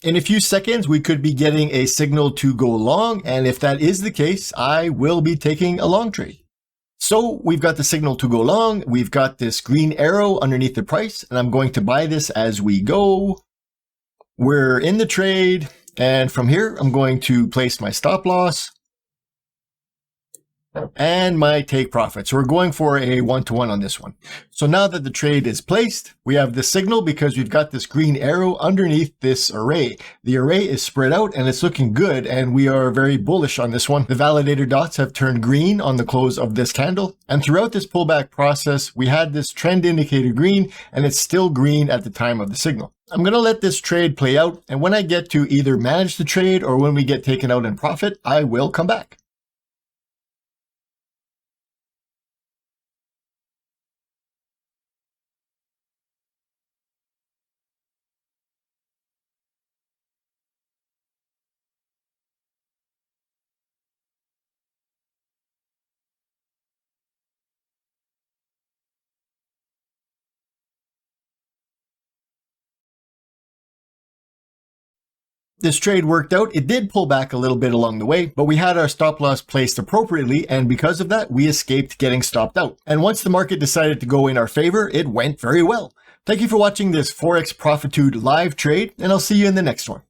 In a few seconds, we could be getting a signal to go long, and if that is the case, I will be taking a long trade. So we've got the signal to go long, we've got this green arrow underneath the price, and I'm going to buy this as we go. We're in the trade, and from here, I'm going to place my stop loss and my take profit. So we're going for a 1-to-1 on this one. So now that the trade is placed, we have the signal because we've got this green arrow underneath this array. The array is spread out and it's looking good, and we are very bullish on this one. The validator dots have turned green on the close of this candle. And throughout this pullback process, we had this trend indicator green, and it's still green at the time of the signal. I'm going to let this trade play out, and when I get to either manage the trade or when we get taken out in profit, I will come back. This trade worked out. It did pull back a little bit along the way, but we had our stop loss placed appropriately, and because of that, we escaped getting stopped out. And once the market decided to go in our favor, it went very well. Thank you for watching this Forex Profitude live trade, and I'll see you in the next one.